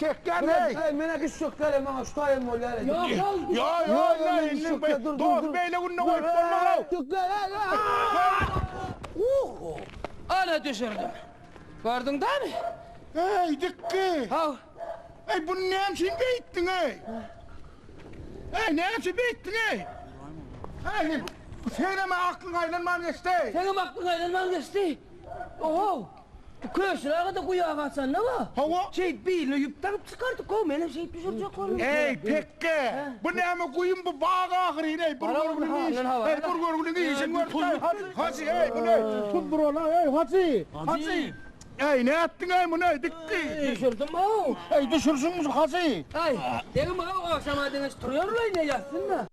çekken hey. Mene kız şokkale bana şu tayım ol yani. Yo dost beyle gününe koyup olma. Ana düşürdüm. Gördün değil mi? Hey dikki. Hav. Hey bunu ne hemşin beyittin hey. Hey ne hemşin beyittin hey. Hey seneme aklın aylanman geçti. Senin aklın aylanman geçti. Oho. Köşelere de kuyağa kalsan ne var? Hava. Bilini yüptanıp çıkardık o. Benim düşürecek onu. Hey pekke. Bu ne ama kuyum bu bağa ahırın hey. Burgurgunun iyisini gördün. Hacı hey bu ne? Tut burana hey hacı. Hacı. Hey ne ettin hey bu ne dikki. Düşürdüm o. Hey düşürsün musun hacı? Ay. Dedim o akşam adınız duruyorlar ne yatsın da.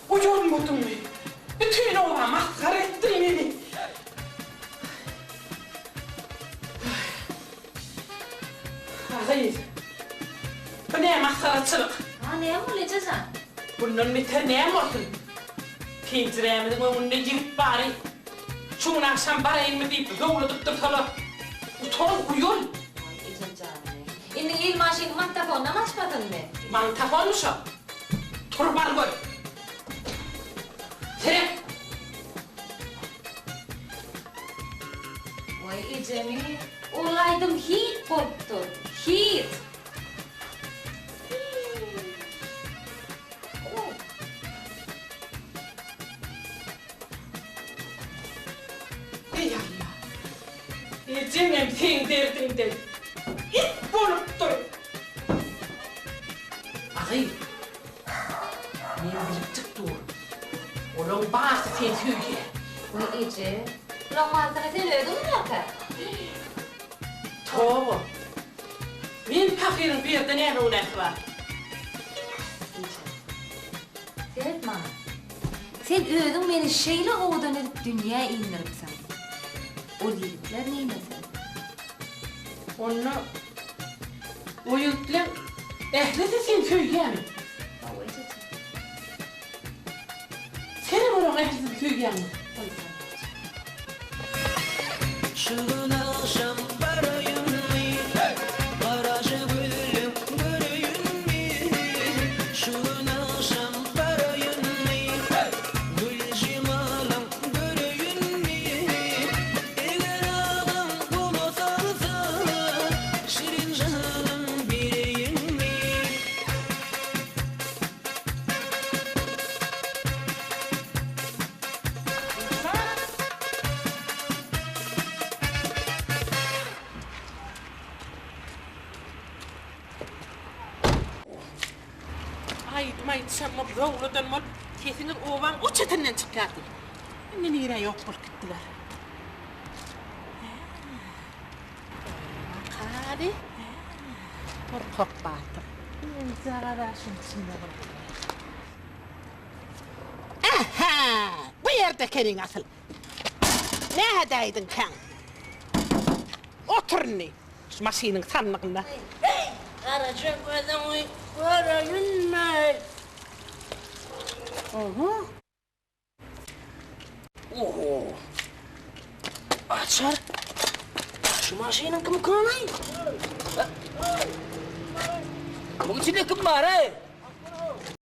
Uyanmadın mı? Bütün ola maskara ettin beni. Aziz, bu ne maskaraçılık? Ha neye mi olacağız ha? Bunun biter neye mi olsun? Pinceremizin önünde girip bari. Şunu akşam barayım mı deyip yolu tutturtalı. Utan uyul. Ay ecem canım. İndi il maşin mantafonla mı açmadın mı? Mantafon mu şu? Turban koy. Serap. Vay ecemi. Olaydım hiç koptu. Hiç. Ey Allah! Ecemem sen derdinden. İt bolup dur. Ağay. Ne bilip dur. Onun bağısı sen söyle. Vay ece. Ulan mantara sen öldün mü yaka? Doğru. Benim fakirin bir yerde ne uğraşı var? Seyretme. Sen öldün beni şeyle oğudan edip dünyaya indirip sen. O yiğitler neyine sen? Onu o yüklem ehlisi sen söyleyemem. Vay ece. Senin onun ehlisini söyleyemem. Vay sen. Şığın akşam barayım mı? Barajı bölüm göreyim mi? Şığın akşam barayım Aytmaýtsam rawladan bol tesinin owan o çetinden çykýardy. Indi nire ýok bolup gitdiler. Hadi. Top batır. Zararaşın içinde bol. Aha! Bu yerde kenin asıl. Ne hadaydın kan? Otur ne? Şu maşinin sanlığında. Karaca gözümü göreyim mi? Oho. Açar. Şu maşinin kim kanay? Bu içinde kim var he?